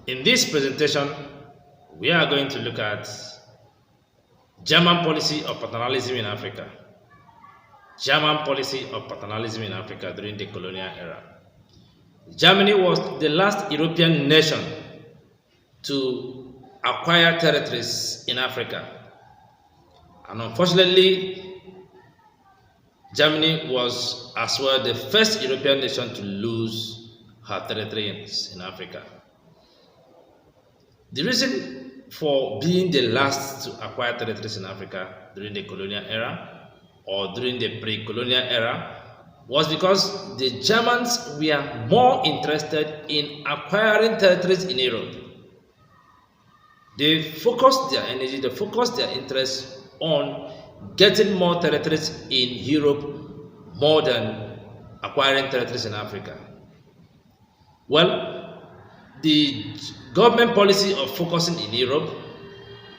In this presentation, we are going to look at German policy of paternalism in Africa. German policy of paternalism in Africa during the colonial era. Germany was the last European nation to acquire territories in Africa. And unfortunately, Germany was as well the first European nation to lose her territories in Africa. The reason for being the last to acquire territories in Africa during the colonial era or during the pre-colonial era was because the Germans were more interested in acquiring territories in Europe. They focused their energy, they focused their interest on getting more territories in Europe more than acquiring territories in Africa. Well, the government policy of focusing in Europe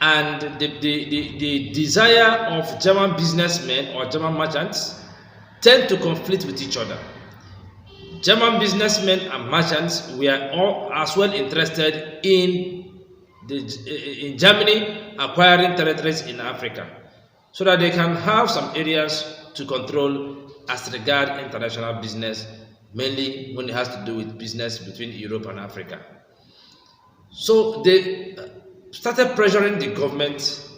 and the desire of German businessmen or German merchants tend to conflict with each other. German businessmen and merchants were all as well interested in Germany acquiring territories in Africa so that they can have some areas to control as regard international business, mainly when it has to do with business between Europe and Africa. So they started pressuring the government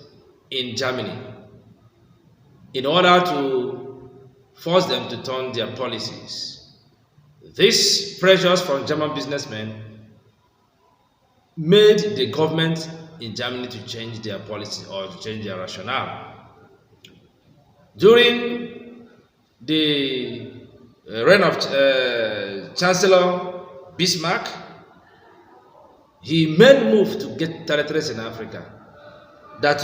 in Germany in order to force them to turn their policies. These pressures from German businessmen made the government in Germany to change their policy or to change their rationale. During the reign of Chancellor Bismarck, he made move to get territories in Africa. That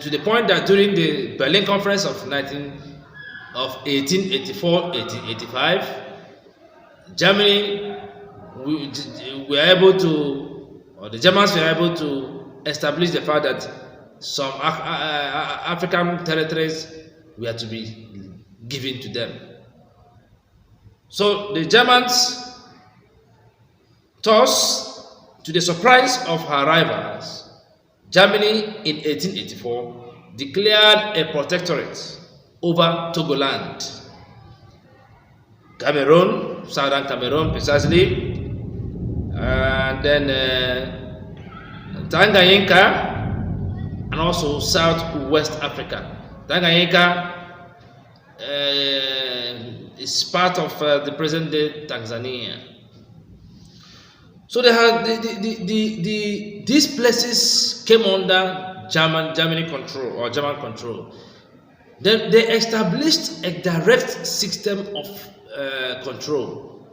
to the point that during the Berlin Conference of 1884-1885, Germany were able to, or the Germans were able to establish the fact that some African territories were to be given to them. So the Germans, thus, to the surprise of her rivals, Germany in 1884 declared a protectorate over Togoland, Cameroon, southern Cameroon precisely, and then Tanganyika, and also southwest Africa. Tanganyika is part of the present-day Tanzania. So they had these places came under German control or German control. Then they established a direct system of control.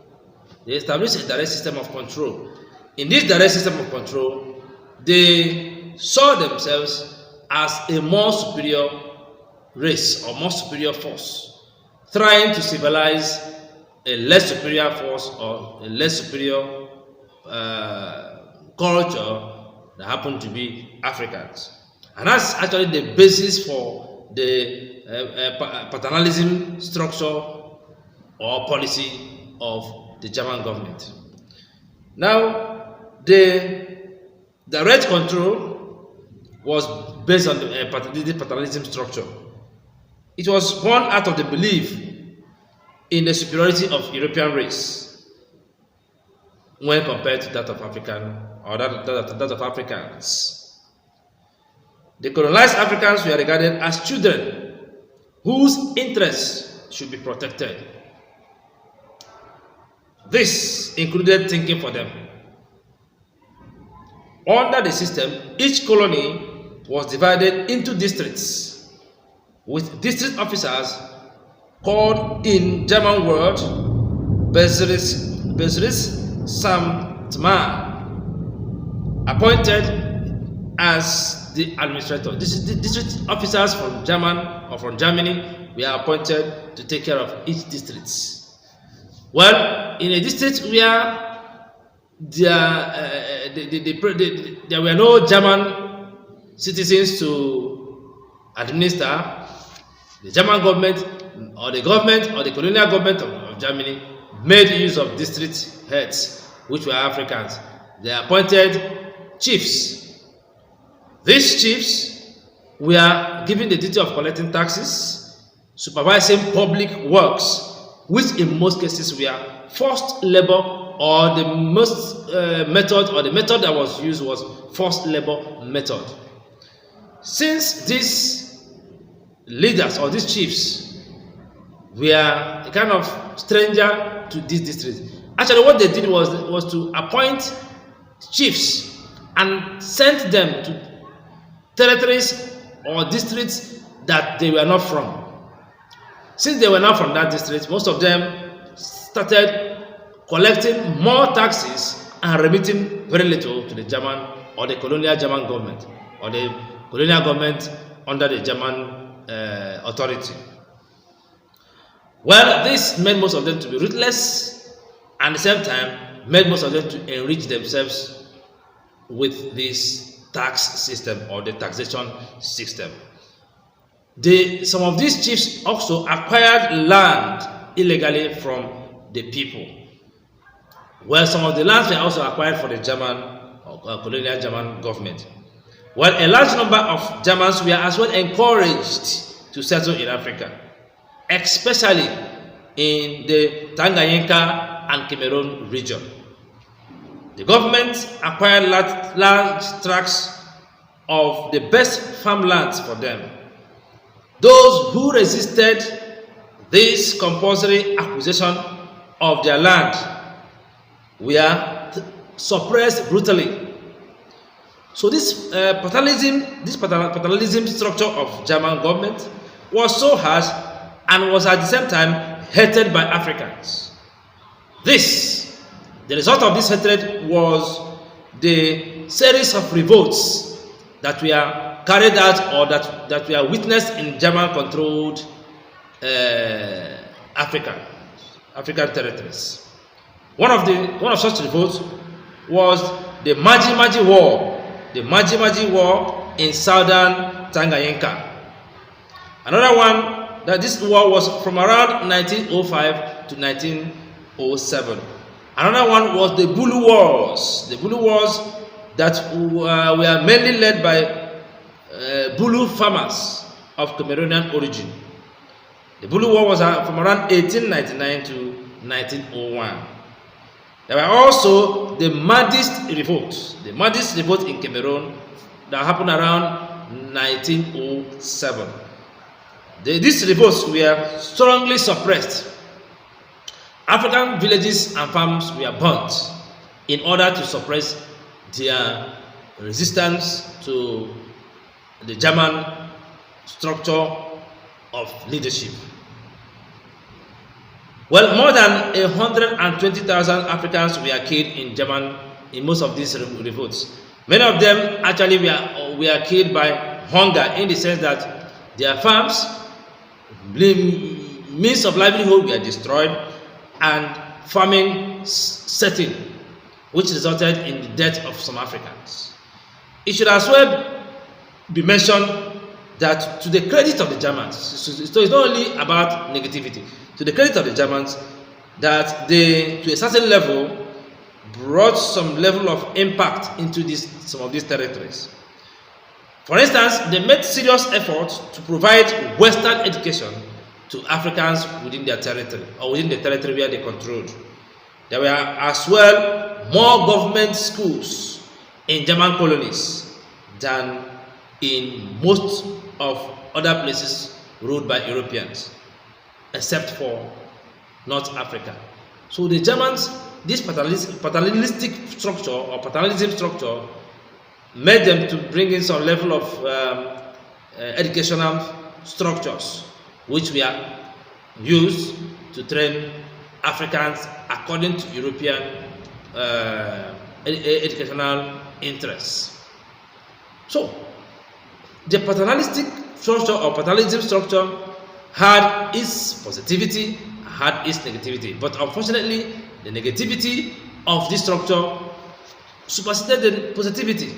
They established a direct system of control. In this direct system of control, they saw themselves as a more superior race or more superior force, trying to civilize a less superior force or a less superior culture that happen to be Africans. And that's actually the basis for the paternalism structure or policy of the German government. Now, the direct control was based on the paternalism structure. It was born out of the belief in the superiority of European race when compared to that of African or that of Africans. The colonized Africans were regarded as children whose interests should be protected. This included thinking for them. Under the system, each colony was divided into districts with district officers called in German word Bezirksamtmann, appointed as the administrator. This is the district officers from Germany were appointed to take care of each district. Well, in a district where there were no German citizens to administer, the German government or the colonial government of Germany made use of district heads, which were Africans. they appointed chiefs. These chiefs were given the duty of collecting taxes, supervising public works, which in most cases were forced labor, or the method that was used was forced labor method. Since these leaders or these chiefs were a kind of stranger to this district, actually what they did was to appoint chiefs and sent them to territories or districts that they were not from. Since they were not from that district, most of them started collecting more taxes and remitting very little to the German or the colonial German government or the colonial government under the German authority. Well, this made most of them to be ruthless, and at the same time made most of them to enrich themselves with this tax system or the taxation system. Some of these chiefs also acquired land illegally from the people. Well, some of the lands were also acquired for the German colonial German government. Well, a large number of Germans were as well encouraged to settle in Africa, especially in the Tanganyika and Cameroon region. The government acquired large tracts of the best farmlands for them. Those who resisted this compulsory acquisition of their land were suppressed brutally. So this paternalism structure of German government was so harsh and was at the same time hated by Africans. The result of this hatred was the series of revolts that were carried out or that were witnessed in German-controlled African territories. One of such revolts was the Maji War in southern Tanganyika. Another one, that this war was from around 1905 to 1907. Another one was the Bulu Wars. The Bulu Wars that were mainly led by Bulu farmers of Cameroonian origin. The Bulu War was from around 1899 to 1901. There were also the Mahdist revolts. The Mahdist revolt in Cameroon that happened around 1907. These revolts were strongly suppressed. African villages and farms were burnt in order to suppress their resistance to the German structure of leadership. Well, more than 120,000 Africans were killed in most of these revolts. Many of them actually were killed by hunger, in the sense that their farms, means of livelihood were destroyed, and famine set in, which resulted in the death of some Africans. It should as well be mentioned that, to the credit of the Germans, so it's not only about negativity, to the credit of the Germans, that they, to a certain level, brought some level of impact into some of these territories. For instance, they made serious efforts to provide Western education to Africans within their territory, or within the territory where they controlled. There were as well more government schools in German colonies than in most of other places ruled by Europeans, except for North Africa. So the Germans, this paternalistic structure or paternalism structure, made them to bring in some level of educational structures, which were used to train Africans according to European educational interests. So the paternalistic structure or paternalism structure had its positivity, had its negativity, but unfortunately the negativity of this structure superseded the positivity.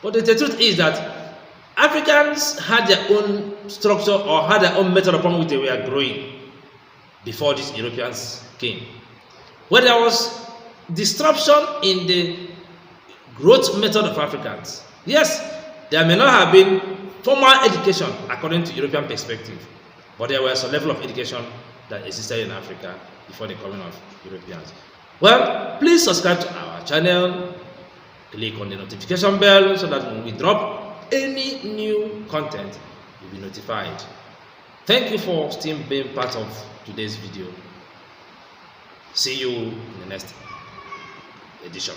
But the truth is that Africans had their own structure or had their own method upon which they were growing before these Europeans came. Where there was disruption in the growth method of Africans. Yes, there may not have been formal education according to European perspective, but there was a level of education that existed in Africa before the coming of Europeans. Well, please subscribe to our channel, click on the notification bell so that when we drop any new content, you'll be notified. Thank you for still being part of today's video. See you in the next edition.